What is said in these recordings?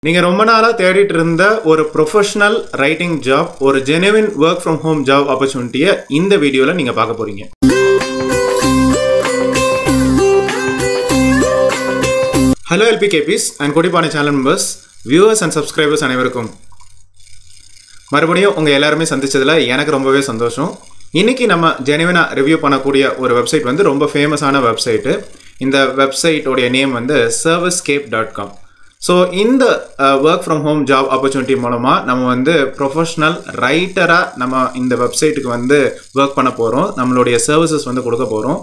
நீங்க ரொம்ப நாளா தேடிட்டு இருந்த ஒரு ப்ரொஃபஷனல் ரைட்டிங் ஜாப், ஒரு genuine work from home job ஆப்பர்ச்சுனிட்டியை இந்த வீடியோல நீங்க பார்க்க போறீங்க. ஹலோ எல்பிகேபிஸ் அண்ட் கொடிப்பானை channel members, viewers and subscribers அனைவருக்கும் மறுபடியும் உங்க எல்லாருமே சந்திச்சதுல எனக்கு ரொம்பவே சந்தோஷம். இன்னைக்கு நம்ம ஜெனுவினா ரிவ்யூ பண்ணக்கூடிய ஒரு வெப்சைட் வந்து ரொம்ப ஃபேமஸான வெப்சைட்டு. இந்த வெப்சைட்டோடைய நேம் வந்து servicescape.com. ஸோ இந்த work from home job opportunity மூலமாக நம்ம வந்து ப்ரொஃபஷ்னல் ரைட்டராக நம்ம இந்த வெப்சைட்டுக்கு வந்து ஒர்க் பண்ண போகிறோம். நம்மளுடைய சர்வீசஸ் வந்து கொடுக்க போகிறோம்.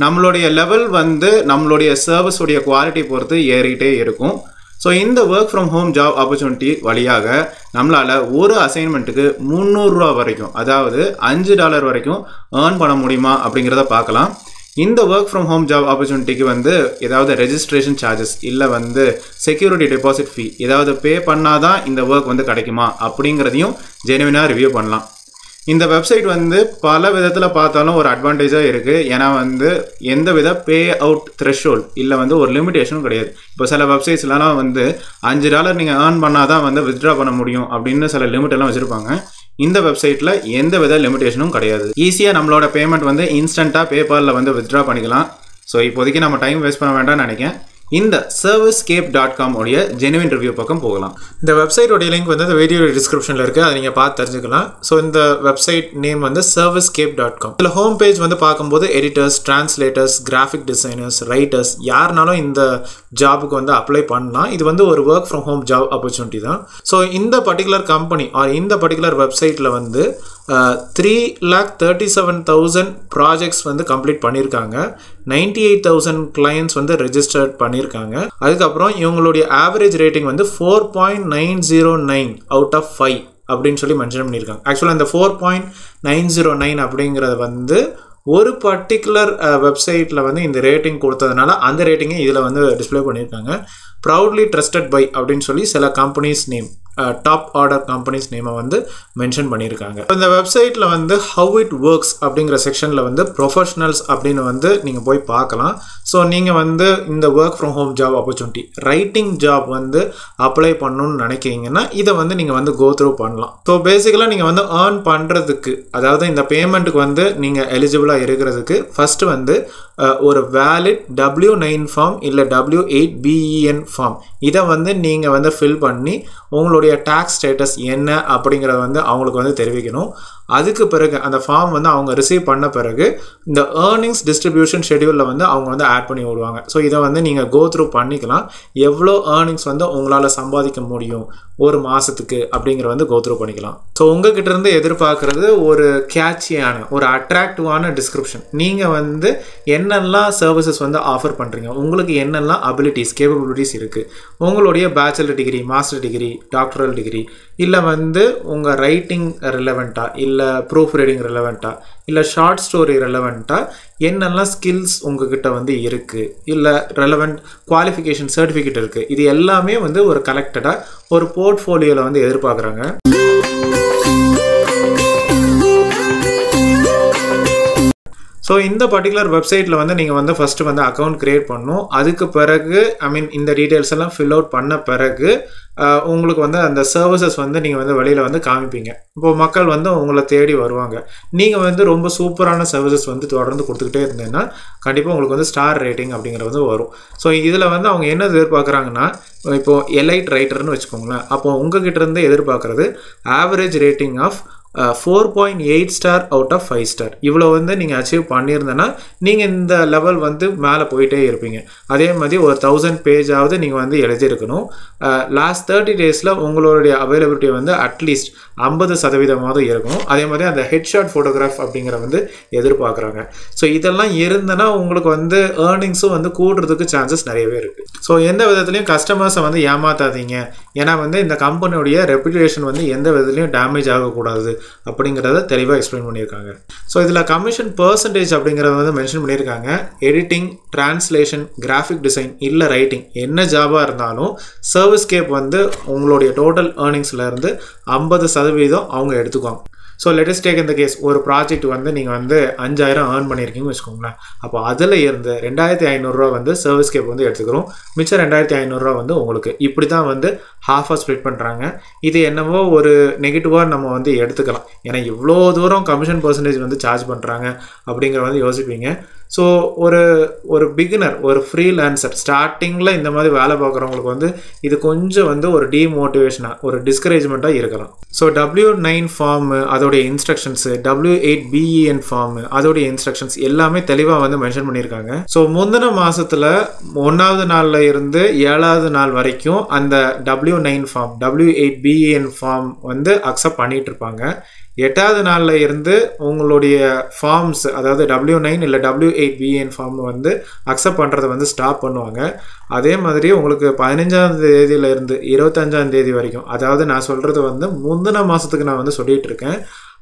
நம்மளுடைய லெவல் வந்து நம்மளுடைய சர்வீஸுடைய குவாலிட்டி பொறுத்து ஏறிட்டே இருக்கும். ஸோ இந்த work from home job opportunity வழியாக நம்மளால் ஒரு அசைன்மெண்ட்டுக்கு 300 ரூபா வரைக்கும், அதாவது $5 வரைக்கும் ஏர்ன் பண்ண முடியுமா அப்படிங்கிறத பார்க்கலாம். இந்த ஒர்க் ஃப்ரம் ஹோம் ஜாப் ஆப்பர்ச்சுனிட்டிக்கு வந்து ஏதாவது ரெஜிஸ்ட்ரேஷன் சார்ஜஸ் இல்லை வந்து செக்யூரிட்டி டெபாசிட் ஃபீ ஏதாவது பே பண்ணாதான் இந்த ஒர்க் வந்து கிடைக்குமா அப்படிங்கிறதையும் ஜெனுவினாக ரிவ்யூ பண்ணலாம். இந்த வெப்சைட் வந்து பல விதத்தில் பார்த்தாலும் ஒரு அட்வான்டேஜாக இருக்குது. ஏன்னா வந்து எந்த வித பே அவுட் த்ரெஷ்ஹோல்ட் இல்லை வந்து ஒரு லிமிடேஷனும் கிடையாது. இப்போ சில வெப்சைட்ஸ்லாம் வந்து $5 நீங்கள் ஏர்ன் பண்ணாதான் வந்து வித்ட்ரா பண்ண முடியும் அப்படின்னு சில லிமிட் எல்லாம் வச்சுருப்பாங்க. இந்த வெப்சைட்டில் எந்த வித லிமிடேஷனும் கிடையாது. ஈஸியாக நம்மளோட பேமெண்ட் வந்து இன்ஸ்டண்ட்டாக பேபாலில் வந்து வித்ட்ரா பண்ணிக்கலாம். ஸோ இப்போதைக்கு நம்ம டைம் வேஸ்ட் பண்ண வேண்டாம்னு நினைக்கிறேன். இந்த servicescape.com உடைய ஜெனுவின் ரிவ்யூ பக்கம் போகலாம். இந்த வெப்சைட்டோடைய லிங்க் வந்து இந்த வீடியோ டிஸ்கிரிப்ஷனில் இருக்குது, அதை நீங்கள் பார்த்து தெரிஞ்சுக்கலாம். ஸோ இந்த வெப்சைட் நேம் வந்து servicescape.com. இதில் ஹோம் பேஜ் வந்து பார்க்கும்போது editors, translators, graphic designers, writers யாருனாலும் இந்த ஜாபுக்கு வந்து அப்ளை பண்ணலாம். இது வந்து ஒரு work from home job opportunity தான். ஸோ இந்த பர்டிகுலர் கம்பெனி ஆர் இந்த பர்டிகுலர் வெப்சைட்டில் வந்து 3,37,000 ப்ராஜெக்ட்ஸ் வந்து கம்ப்ளீட் பண்ணியிருக்காங்க. 98,000 கிளையன்ட்ஸ் வந்து ரெஜிஸ்டர்ட் பண்ணியிருக்காங்க. அதுக்கப்புறம் இவங்களுடைய ஆவரேஜ் ரேட்டிங் வந்து 4.909 அவுட் ஆஃப் 5 அப்படின்னு சொல்லி மென்ஷன் பண்ணியிருக்காங்க. ஆக்சுவலாக இந்த 4.909 அப்படிங்கிறது வந்து ஒரு பர்டிகுலர் வெப்சைட்டில் வந்து இந்த ரேட்டிங் கொடுத்ததுனால அந்த ரேட்டிங்கை இதில் வந்து டிஸ்பிளே பண்ணியிருக்காங்க. ப்ரௌட்லி ட்ரஸ்டட் பை அப்படின்னு சொல்லி சில companies name, top order companies நேமை வந்து மென்ஷன் பண்ணியிருக்காங்க. இந்த வெப்சைட்டில் வந்து ஹவு இட் ஒர்க்ஸ் அப்படிங்கிற செக்ஷனில் வந்து ப்ரொஃபஷனல்ஸ் அப்படின்னு வந்து நீங்கள் போய் பார்க்கலாம். ஸோ நீங்கள் வந்து இந்த work from home job opportunity writing job வந்து அப்ளை பண்ணணும்னு நினைக்கிறீங்கன்னா இதை வந்து நீங்கள் வந்து கோ த்ரூ பண்ணலாம். ஸோ பேசிக்கலாக நீங்கள் வந்து ஏர்ன் பண்ணுறதுக்கு, அதாவது இந்த பேமெண்ட்டுக்கு வந்து நீங்கள் எலிஜிபிளாக இருக்கிறதுக்கு ஃபஸ்ட்டு வந்து ஒரு வேலிட் W9 ஃபார்ம் இல்லை W8 BEN ஃபார்ம் இதை வந்து நீங்கள் வந்து ஃபில் பண்ணி உங்களுடைய டேக்ஸ் ஸ்டேட்டஸ் என்ன அப்படிங்கிறத வந்து அவங்களுக்கு வந்து தெரிவிக்கணும். அதுக்கு பிறகு அந்த ஃபார்ம் வந்து அவங்க ரிசீவ் பண்ண பிறகு இந்த ஏர்னிங்ஸ் டிஸ்ட்ரிபியூஷன் ஷெடியூலில் வந்து அவங்க வந்து ஆட் பண்ணி விடுவாங்க. ஸோ இதை வந்து நீங்கள் கோ த்ரூ பண்ணிக்கலாம். எவ்வளோ ஏர்னிங்ஸ் வந்து உங்களால் சம்பாதிக்க முடியும் ஒரு மாதத்துக்கு அப்படிங்கிற வந்து கோ த்ரூ பண்ணிக்கலாம். ஸோ உங்ககிட்ட இருந்து எதிர்பார்க்குறது ஒரு கேட்சியான, ஒரு அட்ராக்டிவான டிஸ்கிரிப்ஷன். நீங்கள் வந்து என்னெல்லாம் சர்வீசஸ் வந்து ஆஃபர் பண்ணுறீங்க, உங்களுக்கு என்னெல்லாம் அபிலிட்டிஸ், கேப்பபிலிட்டிஸ் இருக்குது, உங்களுடைய bachelor degree, master degree, doctoral degree, இல்லை வந்து உங்கள் ரைட்டிங் ரிலவெண்ட்டாக, இல்லை ப்ரூஃப் ரீடிங் ரிலவெண்ட்டாக, இல்லை ஷார்ட் ஸ்டோரி ரெலவெண்ட்டாக என்னெல்லாம் ஸ்கில்ஸ் உங்ககிட்ட வந்து இருக்குது, இல்லை ரெலவெண்ட் குவாலிஃபிகேஷன் சர்டிஃபிகேட் இருக்குது, இது எல்லாமே வந்து ஒரு கலெக்டடாக ஒரு போர்ட்ஃபோலியோவில் வந்து எதிர்பார்க்குறாங்க. ஸோ இந்த பர்டிகுலர் வெப்சைட்டில் வந்து நீங்கள் வந்து ஃபஸ்ட்டு வந்து அக்கௌண்ட் க்ரியேட் பண்ணணும். அதுக்கு பிறகு இந்த டீட்டெயில்ஸ் எல்லாம் ஃபில் அவுட் பண்ண பிறகு உங்களுக்கு வந்து அந்த சர்வீசஸ் வந்து நீங்கள் வந்து வெளியில் வந்து காமிப்பீங்க. இப்போது மக்கள் வந்து உங்களை தேடி வருவாங்க. நீங்கள் வந்து ரொம்ப சூப்பரான சர்வீசஸ் வந்து தொடர்ந்து கொடுத்துக்கிட்டே இருந்தீங்கன்னா கண்டிப்பாக உங்களுக்கு வந்து ஸ்டார் ரேட்டிங் அப்படிங்கிறது வந்து வரும். ஸோ இதில் வந்து அவங்க என்ன எதிர்பார்க்குறாங்கன்னா, இப்போது எலைட் ரைட்டர்னு வச்சுக்கோங்களேன். அப்போது உங்ககிட்ட இருந்து எதிர்பார்க்குறது average rating of 4.8 star out of 5 star. இவ்வளோ வந்து நீங்கள் அச்சீவ் பண்ணியிருந்தேன்னா நீங்கள் இந்த லெவல் வந்து மேலே போயிட்டே இருப்பீங்க. அதே மாதிரி ஒரு 1000 பேஜாவது நீங்கள் வந்து எழுதியிருக்கணும். லாஸ்ட் 30 டேஸில் உங்களுடைய அவைலபிலிட்டி வந்து அட்லீஸ்ட் 50% இருக்கணும். அதே மாதிரி அந்த ஹெட்ஷாட் ஃபோட்டோகிராஃப் அப்படிங்கிற வந்து எதிர்பார்க்குறாங்க. ஸோ இதெல்லாம் இருந்தனா உங்களுக்கு வந்து ஏர்னிங்ஸும் வந்து கூடுறதுக்கு சான்சஸ் நிறையவே இருக்குது. ஸோ எந்த விதத்துலையும் கஸ்டமர்ஸை வந்து ஏமாத்தாதீங்க. ஏன்னா வந்து இந்த கம்பெனியுடைய ரெப்யூட்டேஷன் வந்து எந்த விதத்துலையும் டேமேஜ் ஆகக்கூடாது அப்படிங்கிறத தெளிவாக எக்ஸ்பிளைன் பண்ணியிருக்காங்க. ஸோ இதில் கமிஷன் பர்சன்டேஜ் அப்படிங்கிறத வந்து மென்ஷன் பண்ணியிருக்காங்க. எடிட்டிங், டிரான்ஸ்லேஷன், கிராஃபிக் டிசைன் இல்லை ரைட்டிங் என்ன ஜாபாக இருந்தாலும் சர்வீஸ்கேப் வந்து உங்களுடைய டோட்டல் ஏர்னிங்ஸ்லேருந்து 50% அவங்க எடுத்துக்குவாங்க. ஸோ லெட்டஸ் டேக் இந்த கேஸ் ஒரு ப்ராஜெக்ட் வந்து நீங்கள் வந்து 5000 ஏர்ன் பண்ணியிருக்கீங்கன்னு வச்சுக்கோங்களேன். அப்போ அதில் இருந்து 2500 வந்து சர்வீஸ்கேப் வந்து எடுத்துக்கிறோம், மிச்சம் 2500 வந்து உங்களுக்கு. இப்படி தான் வந்து ஹாஃபாக ஸ்ப்ளிட் பண்ணுறாங்க. இது என்னவோ ஒரு நெகட்டிவாக நம்ம வந்து எடுத்துக்கலாம், ஏன்னா இவ்வளோ தூரம் கமிஷன் பர்சன்டேஜ் வந்து சார்ஜ் பண்ணுறாங்க அப்படிங்கிற வந்து யோசிப்பீங்க. ஸோ ஒரு பிகினர், ஒரு ஃப்ரீலான்சர் ஸ்டார்டிங்கில் இந்த மாதிரி வேலை பார்க்குறவங்களுக்கு வந்து இது கொஞ்சம் வந்து ஒரு டிமோட்டிவேஷனாக, ஒரு டிஸ்கரேஜ்மெண்ட்டாக இருக்கலாம். ஸோ W9 ஃபார்மு அதோடைய இன்ஸ்ட்ரக்ஷன்ஸு, W8BEN ஃபார்மு அதோடைய இன்ஸ்ட்ரக்ஷன்ஸ் எல்லாமே தெளிவாக வந்து மென்ஷன் பண்ணியிருக்காங்க. ஸோ முந்தின மாதத்தில் 1வது நாளில் இருந்து 7வது நாள் வரைக்கும் அந்த W9 ஃபார்ம், W8BEN ஃபார்ம் வந்து அக்செப்ட் பண்ணிகிட்டு இருப்பாங்க. 8வது நாளில் இருந்து உங்களுடைய ஃபார்ம்ஸ், அதாவது W9 இல்லை W8BEN ஃபார்ம் வந்து அக்செப்ட் பண்ணுறதை வந்து ஸ்டாப் பண்ணுவாங்க. அதே மாதிரி உங்களுக்கு 15ஆம் தேதியிலேருந்து 25ஆம் தேதி வரைக்கும், அதாவது நான் சொல்கிறது வந்து முந்தின மாதத்துக்கு நான் வந்து சொல்லிகிட்டு இருக்கேன்.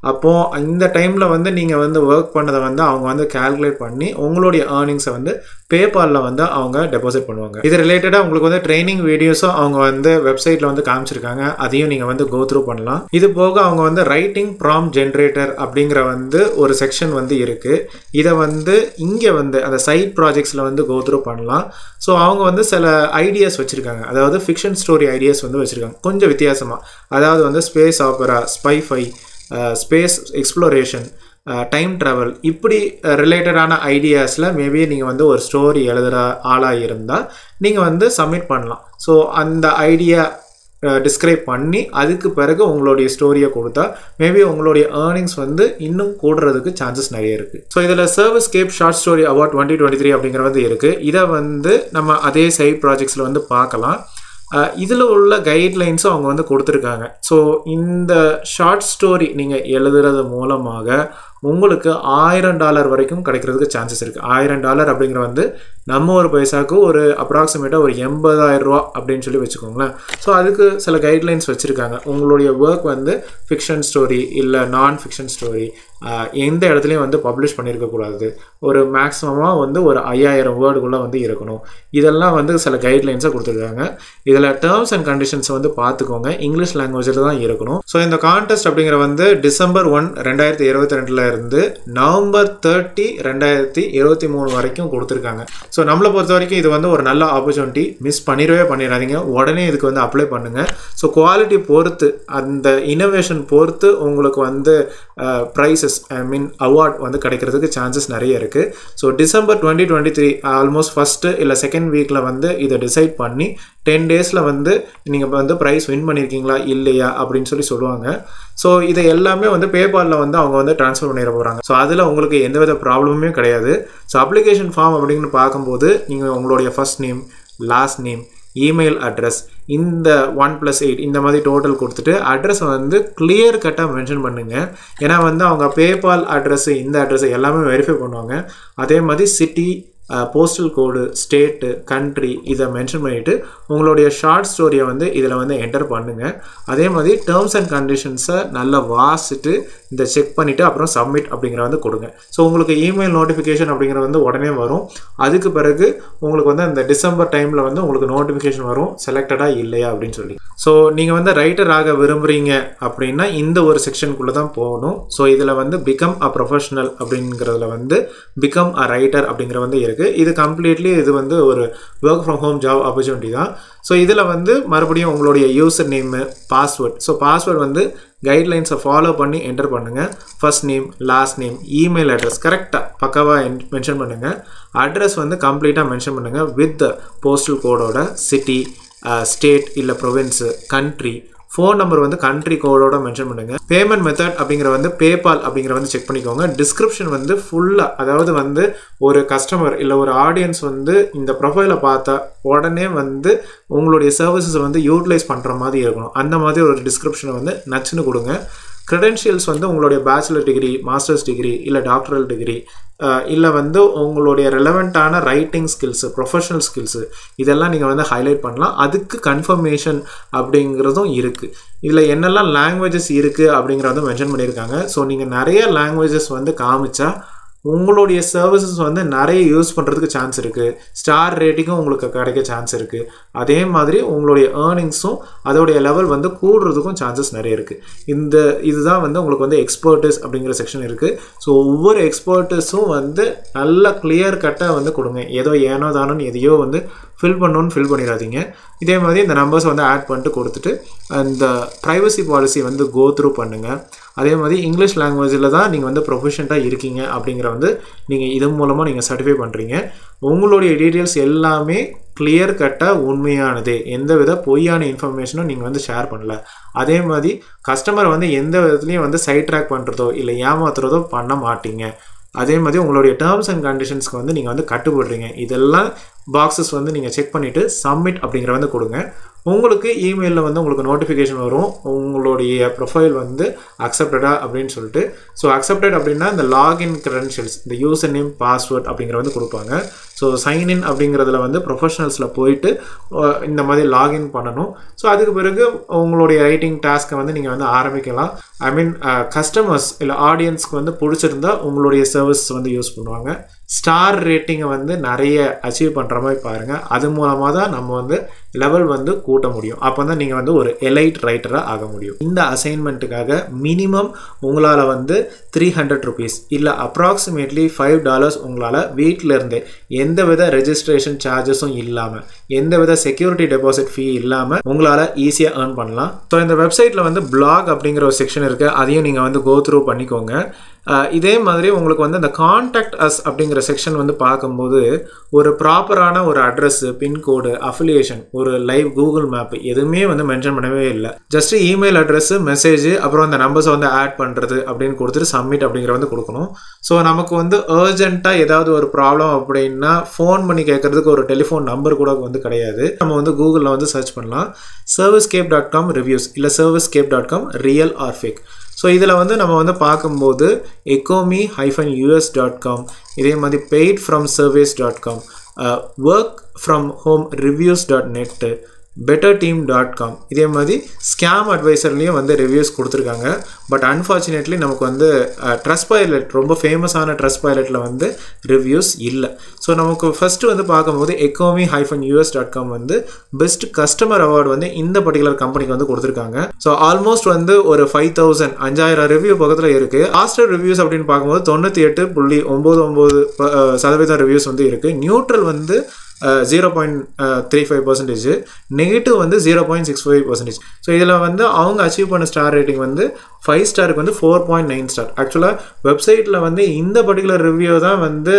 அப்போது இந்த டைமில் வந்து நீங்கள் வந்து ஒர்க் பண்ணதை வந்து அவங்க வந்து கால்குலேட் பண்ணி உங்களுடைய ஏர்னிங்ஸை வந்து பேபாலில் வந்து அவங்க டெபாசிட் பண்ணுவாங்க. இது ரிலேட்டடாக உங்களுக்கு வந்து ட்ரைனிங் வீடியோஸும் அவங்க வந்து வெப்சைட்டில் வந்து காமிச்சிருக்காங்க, அதையும் நீங்கள் வந்து கோ த்ரூ பண்ணலாம். இது போக அவங்க வந்து ரைட்டிங் ப்ராம்ப்ட் ஜென்ரேட்டர் அப்படிங்கிற வந்து ஒரு செக்ஷன் வந்து இருக்குது. இதை வந்து இங்கே வந்து அந்த சைட் ப்ராஜெக்ட்ஸில் வந்து கோ த்ரூ பண்ணலாம். ஸோ அவங்க வந்து சில ஐடியாஸ் வச்சுருக்காங்க, அதாவது ஃபிக்ஷன் ஸ்டோரி ஐடியாஸ் வந்து வச்சுருக்காங்க கொஞ்சம் வித்தியாசமாக. அதாவது வந்து space opera, sci-fi, space exploration, time travel, இப்படி ரிலேட்டடான ஐடியாஸில் மேபி நீங்கள் வந்து ஒரு ஸ்டோரி எழுதுகிற ஆளாக இருந்தால் நீங்கள் வந்து சப்மிட் பண்ணலாம். ஸோ அந்த ஐடியா டிஸ்கிரைப் பண்ணி அதுக்கு பிறகு உங்களுடைய ஸ்டோரியை கொடுத்தா மேபி உங்களுடைய ஏர்னிங்ஸ் வந்து இன்னும் கூடுறதுக்கு சான்சஸ் நிறைய இருக்குது. ஸோ இதில் சர்வீஸ்கேப் ஷார்ட் ஸ்டோரி அவார்ட் 2023 அப்படிங்கிற வந்து இருக்குது. இதை வந்து நம்ம அதே சைட் ப்ராஜெக்ட்ஸில் வந்து பார்க்கலாம். இதில் உள்ள கைட்லைன்ஸும் அவங்க வந்து கொடுத்துருக்காங்க. ஸோ இந்த ஷார்ட் ஸ்டோரி நீங்கள் எழுதுறது மூலமாக உங்களுக்கு $1000 வரைக்கும் கிடைக்கிறதுக்கு சான்சஸ் இருக்குது. $1000 அப்படிங்கிற வந்து நம்ம ஒரு பைசாவுக்கு ஒரு அப்ராக்சிமேட்டாக ஒரு 80,000 ரூபா அப்படின்னு சொல்லி வச்சுக்கோங்களேன். ஸோ அதுக்கு சில கைட்லைன்ஸ் வச்சுருக்காங்க. உங்களுடைய ஒர்க் வந்து ஃபிக்ஷன் ஸ்டோரி இல்லை நான் ஃபிக்ஷன் ஸ்டோரி எந்த இடத்துலையும் வந்து பப்ளிஷ் பண்ணியிருக்கக்கூடாது, ஒரு மேக்ஸிமமாக வந்து ஒரு 5000 வேர்டுக்குள்ளே வந்து இருக்கணும். இதெல்லாம் வந்து சில கைட்லைன்ஸை கொடுத்துருக்காங்க. இதில் டேர்ம்ஸ் அண்ட் கண்டிஷன்ஸ் வந்து பார்த்துக்கோங்க, இங்கிலீஷ் லாங்குவேஜில் தான் இருக்கணும். ஸோ இந்த கான்டெஸ்ட் அப்படிங்கிற வந்து டிசம்பர் 1, 2022 இருந்து நவம்பர் 30, 2023 வரைக்கும் கொடுத்துருக்காங்க. ஸோ நம்மளை பொறுத்த வரைக்கும் இது வந்து ஒரு நல்ல ஆப்பர்ச்சுனிட்டி, மிஸ் பண்ணிடாதீங்க, உடனே இதுக்கு வந்து அப்ளை பண்ணுங்கள். ஸோ குவாலிட்டி பொறுத்து, அந்த இனோவேஷன் பொறுத்து உங்களுக்கு வந்து ப்ரைஸஸ் அவார்ட் வந்து கிடைக்கிறதுக்கு சான்சஸ் நிறைய இருக்குது. ஸோ டிசம்பர் 2023 ஆல்மோஸ்ட் ஃபஸ்ட்டு இல்லை செகண்ட் வீக்கில் வந்து இதை டிசைட் பண்ணி 10 டேஸில் வந்து நீங்கள் வந்து ப்ரைஸ் வின் பண்ணியிருக்கீங்களா இல்லையா அப்படின்னு சொல்லுவாங்க. ஸோ இதை எல்லாமே வந்து பேபாலில் வந்து அவங்க வந்து ட்ரான்ஸ்ஃபர் பண்ணிட போகிறாங்க. ஸோ அதில் உங்களுக்கு எந்தவித ப்ராப்ளமுமே கிடையாது. ஸோ அப்ளிகேஷன் ஃபார்ம் அப்படின்னு பார்க்கும்போது நீங்கள் உங்களுடைய first name, last name, email address, இந்த 1+8 இந்த மாதிரி டோட்டல் கொடுத்துட்டு அட்ரஸை வந்து கிளியர் கட்டாக மென்ஷன் பண்ணுங்கள். ஏன்னா வந்து அவங்க பேபால் அட்ரஸ்ஸு, இந்த அட்ரஸை எல்லாமே வெரிஃபை பண்ணுவாங்க. அதே மாதிரி சிட்டி, போஸ்டல் கோடு, ஸ்டேட்டு, கண்ட்ரி இதை மென்ஷன் பண்ணிவிட்டு உங்களுடைய ஷார்ட் ஸ்டோரியை வந்து இதில் வந்து என்டர் பண்ணுங்கள். அதே மாதிரி டேர்ம்ஸ் அண்ட் கண்டிஷன்ஸை நல்லா வாசிட்டு இதை செக் பண்ணிவிட்டு அப்புறம் சப்மிட் அப்படிங்கிற வந்து கொடுங்க. ஸோ உங்களுக்கு இமெயில் நோட்டிஃபிகேஷன் அப்படிங்கிற வந்து உடனே வரும். அதுக்கு பிறகு உங்களுக்கு வந்து அந்த டிசம்பர் டைமில் வந்து உங்களுக்கு நோட்டிஃபிகேஷன் வரும் செலக்டடாக இல்லையா அப்படின்னு சொல்லி. ஸோ நீங்கள் வந்து ரைட்டர் ஆக விரும்புகிறீங்க அப்படின்னா இந்த ஒரு செக்ஷனுக்குள்ளே தான் போகணும். ஸோ இதில் வந்து பிகம் அ ப்ரொஃபஷனல் அப்படிங்கிறதுல வந்து பிகம் அ ரைட்டர் அப்படிங்கிற வந்து இருக்குது. இது கம்ப்ளீட்லி இது வந்து ஒரு work from home job opportunity தான். ஸோ இதில் வந்து மறுபடியும் உங்களுடைய user name, password, so password வந்து கைட்லைன்ஸை ஃபாலோ பண்ணி என்டர் பண்ணுங்கள். First name, last name, email address கரெக்டாக பக்காவாக மென்ஷன் பண்ணுங்கள். அட்ரஸ் வந்து கம்ப்ளீட்டாக மென்ஷன் பண்ணுங்கள் வித் போஸ்டல் கோடோட, சிட்டி, ஸ்டேட் இல்லை ப்ரொவின்ஸு, கண்ட்ரி, ஃபோன் நம்பர் வந்து கண்ட்ரி கோடோட மென்ஷன் பண்ணுங்கள். பேமெண்ட் மெத்தட் அப்படிங்கிற வந்து பேபால் அப்படிங்கிற வந்து செக் பண்ணிக்கோங்க. டிஸ்கிரிப்ஷன் வந்து ஃபுல்லாக, அதாவது வந்து ஒரு கஸ்டமர் இல்லை ஒரு ஆடியன்ஸ் வந்து இந்த ப்ரொஃபைலை பார்த்தா உடனே வந்து உங்களுடைய சர்வீசஸை வந்து யூட்டிலைஸ் பண்ணுற மாதிரி இருக்கணும். அந்த மாதிரி ஒரு டிஸ்கிரிப்ஷனை வந்து நச்சுன்னு கொடுங்க. க்ரெடென்ஷியல்ஸ் வந்து உங்களுடைய பேச்சுலர் டிகிரி, மாஸ்டர்ஸ் டிகிரி இல்லை டாக்டரல் டிகிரி இல்லை வந்து உங்களுடைய ரெலவெண்ட்டான ரைட்டிங் ஸ்கில்ஸு, ப்ரொஃபஷனல் ஸ்கில்ஸு இதெல்லாம் நீங்கள் வந்து ஹைலைட் பண்ணலாம். அதுக்கு கன்ஃபர்மேஷன் அப்படிங்கிறதும் இருக்குது. இதில் என்னெல்லாம் லாங்குவேஜஸ் இருக்குது அப்படிங்கிறத மென்ஷன் பண்ணியிருக்காங்க. ஸோ நீங்கள் நிறைய லாங்குவேஜஸ் வந்து காமிச்சா உங்களுடைய சர்வீசஸ் வந்து நிறைய யூஸ் பண்ணுறதுக்கு சான்ஸ் இருக்குது. ஸ்டார் ரேட்டிங்கும் உங்களுக்கு கிடைக்க சான்ஸ் இருக்குது. அதே மாதிரி உங்களுடைய ஏர்னிங்ஸும் அதோடைய லெவல் வந்து கூடுறதுக்கும் சான்சஸ் நிறைய இருக்குது. இதுதான் வந்து உங்களுக்கு வந்து எக்ஸ்பர்டஸ் அப்படிங்கிற செக்ஷன் இருக்குது. ஸோ ஒவ்வொரு எக்ஸ்பர்டஸும் வந்து நல்லா கிளியர் கட்டாக வந்து கொடுங்க. ஏதோ ஏனோ தானோன்னு எதையோ வந்து ஃபில் பண்ணிடாதீங்க. இதே மாதிரி இந்த நம்பர்ஸ் வந்து ஆட் பண்ணிட்டு கொடுத்துட்டு அந்த ப்ரைவசி பாலிசி வந்து கோ த்ரூ பண்ணுங்கள். அதே மாதிரி இங்கிலீஷ் லாங்குவேஜில் தான் நீங்கள் வந்து ப்ரொஃபஷனட்டாக இருக்கீங்க அப்படிங்கிற வந்து நீங்கள் இது மூலமாக நீங்கள் சர்டிஃபை பண்ணுறீங்க. உங்களுடைய டீட்டெயில்ஸ் எல்லாமே கிளியர் கட்டாக உண்மையானது, எந்த வித பொய்யான இன்ஃபர்மேஷனும் நீங்கள் வந்து ஷேர் பண்ணல. அதே மாதிரி கஸ்டமர் வந்து எந்த விதத்துலையும் வந்து சைட் ட்ராக் பண்ணுறதோ இல்லை ஏமாத்துறதோ பண்ண மாட்டீங்க. அதே மாதிரி உங்களுடைய டேர்ம்ஸ் அண்ட் கண்டிஷன்ஸ்க்கு வந்து நீங்கள் வந்து கட்டுப்படுறீங்க. இதெல்லாம் பாக்ஸஸ் வந்து நீங்கள் செக் பண்ணிவிட்டு சப்மிட் அப்படிங்கிற வந்து கொடுங்க. உங்களுக்கு இமெயிலில் வந்து உங்களுக்கு நோட்டிஃபிகேஷன் வரும், உங்களுடைய ப்ரொஃபைல் வந்து அக்செப்டடா அப்படின்னு சொல்லிட்டு. ஸோ அக்செப்டட் அப்படின்னா இந்த லாகின் க்ரெடென்ஷியல்ஸ், இந்த யூசர் நேம் பாஸ்வேர்ட் அப்படிங்கிற வந்து கொடுப்பாங்க. ஸோ சைன்இன் அப்படிங்கிறதுல வந்து ப்ரொஃபஷனல்ஸில் போயிட்டு இந்த மாதிரி லாகின் பண்ணணும். ஸோ அதுக்கு பிறகு உங்களுடைய ரைட்டிங் டாஸ்க்கை வந்து நீங்கள் வந்து ஆரம்பிக்கலாம். ஐ மீன் கஸ்டமர்ஸ் இல்லை ஆடியன்ஸ்க்கு வந்து பிடிச்சிருந்தா உங்களுடைய சர்வீஸ் வந்து யூஸ் பண்ணுவாங்க. ஸ்டார் ரேட்டிங்கை வந்து நிறைய அச்சீவ் பண்ணுற மாதிரி பாருங்கள். அது மூலமாக தான் நம்ம வந்து லெவல் வந்து கூட்ட முடியும். அப்போ தான் நீங்கள் வந்து ஒரு எலைட் ரைட்டராக ஆக முடியும். இந்த அசைன்மெண்ட்டுக்காக மினிமம் உங்களால் வந்து 300 rupees இல்லை அப்ராக்சிமேட்லி $5 உங்களால் வீட்டிலேருந்து எந்தவித ரெஜிஸ்ட்ரேஷன் சார்ஜஸும் இல்லாமல், எந்தவித செக்யூரிட்டி டெபாசிட் ஃபீ இல்லாமல் உங்களால் ஈஸியாக ஏர்ன் பண்ணலாம். ஸோ இந்த வெப்சைட்டில் வந்து பிளாக் அப்படிங்கிற ஒரு செக்ஷன் இருக்குது, அதையும் நீங்கள் வந்து கோ த்ரூ பண்ணிக்கோங்க. இதே மாதிரி உங்களுக்கு வந்து இந்த கான்டாக்ட் அஸ் அப்படிங்கிற செக்ஷன் வந்து பார்க்கும்போது ஒரு ப்ராப்பரான ஒரு அட்ரஸ்ஸு, பின்கோடு, அஃபிலியேஷன், ஒரு லைவ் கூகுள் மேப் எதுவுமே வந்து மென்ஷன் பண்ணவே இல்லை. ஜஸ்ட் இமெயில் அட்ரஸ்ஸு, மெசேஜ், அப்புறம் அந்த நம்பர்ஸை வந்து ஆட் பண்ணுறது அப்படின்னு கொடுத்துட்டு சப்மிட் அப்படிங்கிற வந்து கொடுக்கணும். ஸோ நமக்கு வந்து அர்ஜென்ட்டாக ஏதாவது ஒரு ப்ராப்ளம் அப்படின்னா ஃபோன் பண்ணி கேட்குறதுக்கு ஒரு டெலிஃபோன் நம்பர் கூட வந்து கிடையாது. நம்ம வந்து கூகுளில் வந்து சர்ச் பண்ணலாம், servicescape.com ரிவ்யூஸ் இல்லை servicescape.com real R fake. So இதில் வந்து நம்ம வந்து பார்க்கும்போது ecomi-us.com, இதே மாதிரி paidfromservice.com, workfromhomereviews.net, betterteam.com, இதே மாதிரி ஸ்கேம் அட்வைசர்லேயும் வந்து ரிவ்யூஸ் கொடுத்துருக்காங்க. பட் அன்ஃபார்ச்சுனேட்லி நமக்கு வந்து ட்ரஸ்ட்பைலட், ரொம்ப ஃபேமஸான ட்ரஸ்ட்பைலட்டில் வந்து ரிவ்யூஸ் இல்லை. ஸோ நமக்கு ஃபஸ்ட்டு வந்து பார்க்கும்போது ecomi-us.com வந்து பெஸ்ட் கஸ்டமர் அவார்டு வந்து இந்த பர்டிகுலர் கம்பெனிக்கு வந்து கொடுத்துருக்காங்க. ஸோ ஆல்மோஸ்ட் வந்து ஒரு 5000 ரிவ்யூ பக்கத்தில் இருக்குது. ஹாஸ்டல் ரிவ்யூஸ் அப்படின்னு பார்க்கும்போது 98.99% ரிவ்யூஸ் வந்து இருக்குது. நியூட்ரல் வந்து 0.35%, நெகட்டிவ் வந்து 0.65%. ஸோ இதில் வந்து அவங்க அச்சீவ் பண்ண ஸ்டார் ரேட்டிங் வந்து 5 ஸ்டாருக்கு வந்து 4.9 ஸ்டார். ஆக்சுவலாக வெப்சைட்டில் வந்து இந்த பர்டிகுலர் ரிவ்யூ தான் வந்து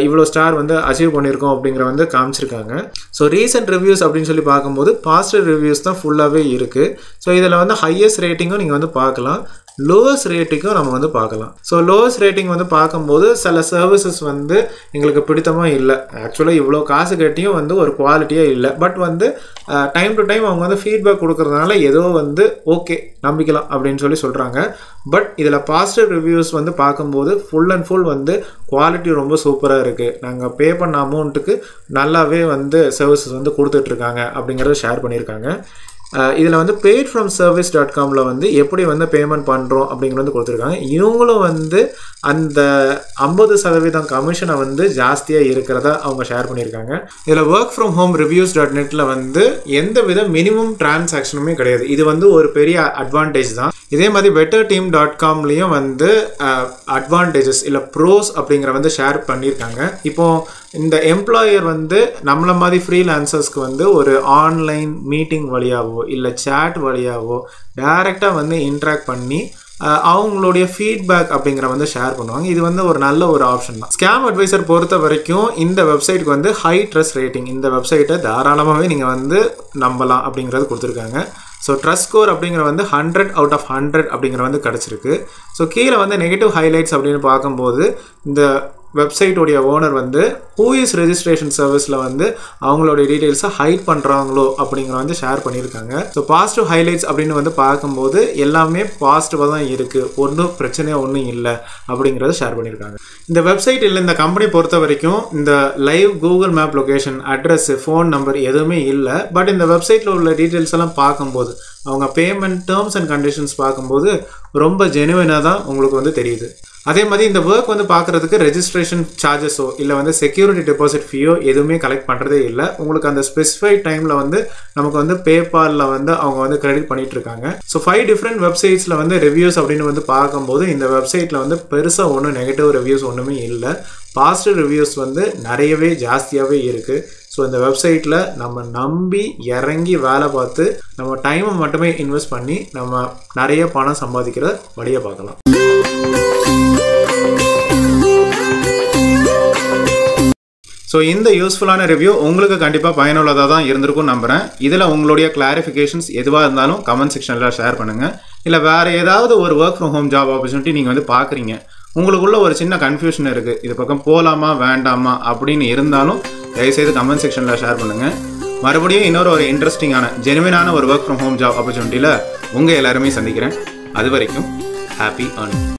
இவ்வளோ ஸ்டார் வந்து அச்சீவ் பண்ணியிருக்கோம் அப்படிங்கிற வந்து காமிச்சிருக்காங்க. ஸோ ரீசெண்ட் ரிவ்யூஸ் அப்படின்னு சொல்லி பார்க்கும்போது பாசிட்டிவ் ரிவ்யூஸ் தான் ஃபுல்லாகவே இருக்குது. ஸோ இதில் வந்து ஹையஸ்ட் ரேட்டிங்கும் நீங்கள் வந்து பார்க்கலாம், லோவஸ்ட் ரேட்டிங்கும் நம்ம வந்து பார்க்கலாம். ஸோ லோவஸ்ட் ரேட்டிங் வந்து பார்க்கும்போது சில சர்வீசஸ் வந்து எங்களுக்கு பிடித்தமாக இல்லை, ஆக்சுவலாக இவ்வளோ காசு கட்டியும் வந்து ஒரு குவாலிட்டியாக இல்லை. பட் வந்து டைம் டு டைம் அவங்க வந்து ஃபீட்பேக் கொடுக்கறதுனால ஏதோ வந்து ஓகே நம்பிக்கலாம் அப்படின்னு சொல்லி சொல்கிறாங்க. பட் இதில் பாசிட்டிவ் ரிவ்யூஸ் வந்து பார்க்கும்போது ஃபுல் அண்ட் ஃபுல் வந்து குவாலிட்டி ரொம்ப சூப்பராக இருக்குது, நாங்கள் பே பண்ண அமௌண்ட்டுக்கு நல்லாவே வந்து சர்வீசஸ் வந்து கொடுத்துட்ருக்காங்க அப்படிங்கிறத ஷேர் பண்ணியிருக்காங்க. இதில் வந்து paidfromservice.comல வந்து எப்படி வந்து பேமெண்ட் பண்ணுறோம் அப்படிங்கிறது வந்து கொடுத்துருக்காங்க. இவங்களும் வந்து அந்த 50% கமிஷனை வந்து ஜாஸ்தியாக இருக்கிறதா அவங்க ஷேர் பண்ணியிருக்காங்க. இதில் workfromhomereviews.netல வந்து எந்த வித மினிமம் டிரான்சாக்ஷனுமே கிடையாது. இது வந்து ஒரு பெரிய அட்வான்டேஜ் தான். இதே மாதிரி betterteam.comலையும் வந்து அட்வான்டேஜஸ் இல்லை ப்ரோஸ் அப்படிங்கிற வந்து ஷேர் பண்ணியிருக்காங்க. இப்போது இந்த எம்ப்ளாயர் வந்து நம்மள மாதிரி ஃப்ரீலான்சர்ஸ்க்கு வந்து ஒரு ஆன்லைன் மீட்டிங் வழியாவோ இல்லை சேட் வழியாவோ டைரெக்டாக வந்து இன்ட்ராக்ட் பண்ணி அவங்களுடைய ஃபீட்பேக் அப்படிங்கிற வந்து ஷேர் பண்ணுவாங்க. இது வந்து ஒரு நல்ல ஒரு ஆப்ஷன் தான். ஸ்கேம் அட்வைசர் பொறுத்த வரைக்கும் இந்த வெப்சைட்டுக்கு வந்து ஹை ட்ரஸ்ட் ரேட்டிங், இந்த வெப்சைட்டை தாராளமாகவே நீங்கள் வந்து நம்பலாம் அப்படிங்கிறது கொடுத்துருக்காங்க. ஸோ ட்ரஸ்ட் ஸ்கோர் அப்படிங்கிற வந்து 100 out of 100 அப்படிங்கிற வந்து கிடச்சிருக்கு. ஸோ கீழே வந்து நெகட்டிவ் ஹைலைட்ஸ் அப்படின்னு பார்க்கும்போது இந்த வெப்சைட்டோடைய ஓனர் வந்து ஹூ இஸ் ரெஜிஸ்ட்ரேஷன் சர்வீஸில் வந்து அவங்களுடைய டீட்டெயில்ஸை ஹைட் பண்ணுறாங்களோ அப்படிங்கிற வந்து ஷேர் பண்ணியிருக்காங்க. ஸோ பாசிட்டிவ் ஹைலைட்ஸ் அப்படின்னு வந்து பார்க்கும்போது எல்லாமே பாசிட்டிவாக தான் இருக்குது, ஒன்றும் பிரச்சனையாக ஒன்றும் இல்லை அப்படிங்கிறத ஷேர் பண்ணியிருக்காங்க. இந்த வெப்சைட் இல்லை இந்த கம்பெனி பொறுத்த வரைக்கும் இந்த live Google map location, address, phone number எதுவுமே இல்லை. பட் இந்த வெப்சைட்டில் உள்ள டீட்டெயில்ஸ் எல்லாம் பார்க்கும்போது அவங்க பேமெண்ட் டேர்ம்ஸ் அண்ட் கண்டிஷன்ஸ் பார்க்கும்போது ரொம்ப ஜெனுவினாக தான் உங்களுக்கு வந்து தெரியுது. அதே மாதிரி இந்த ஒர்க் வந்து பார்க்குறதுக்கு ரெஜிஸ்ட்ரேஷன் சார்ஜஸோ இல்லை வந்து செக்யூரிட்டி டெபாசிட் ஃபீயோ எதுவுமே கலெக்ட் பண்ணுறதே இல்லை. உங்களுக்கு அந்த ஸ்பெசிஃபைட் டைமில் வந்து நமக்கு வந்து பேபாலில் வந்து அவங்க வந்து கிரெடிட் பண்ணிட்டு இருக்காங்க. ஸோ 5 டிஃப்ரெண்ட் வெப்சைட்ஸில் வந்து ரிவ்யூஸ் அப்படின்னு வந்து பார்க்கும்போது இந்த வெப்சைட்டில் வந்து பெருசாக ஒன்றும் நெகட்டிவ் ரிவ்யூஸ் ஒன்றுமே இல்லை. பாசிட்டிவ் ரிவ்யூஸ் வந்து நிறையவே ஜாஸ்தியாகவே இருக்குது. ஸோ இந்த வெப்சைட்டில் நம்ம நம்பி இறங்கி வேலை பார்த்து நம்ம டைமை மட்டுமே இன்வெஸ்ட் பண்ணி நம்ம நிறைய பணம் சம்பாதிக்கிற வழியை பார்க்கலாம். ஸோ இந்த யூஸ்ஃபுல்லான ரிவ்யூ உங்களுக்கு கண்டிப்பாக பயனுள்ளதாக தான் இருந்திருக்கும் நம்புகிறேன். இதில் உங்களுடைய கிளாரிஃபிகேஷன்ஸ் எதுவாக இருந்தாலும் கமெண்ட் செக்ஷனில் ஷேர் பண்ணுங்கள். இல்லை வேறு ஏதாவது ஒரு work from home job opportunity நீங்கள் வந்து பார்க்குறீங்க, உங்களுக்குள்ள ஒரு சின்ன கன்ஃபியூஷன் இருக்குது, இது பக்கம் போகலாமா வேண்டாமா அப்படின்னு இருந்தாலும் தயவுசெய்து கமெண்ட் செக்ஷனில் ஷேர் பண்ணுங்கள். மறுபடியும் இன்னொரு இன்ட்ரெஸ்டிங்கான ஜெனுவினான ஒரு ஒர்க் ஃப்ரம் ஹோம் ஜாப் ஆப்பர்ச்சுனிட்டியில் உங்கள் எல்லாருமே சந்திக்கிறேன். அது வரைக்கும் ஹாப்பி ஏர்னிங்.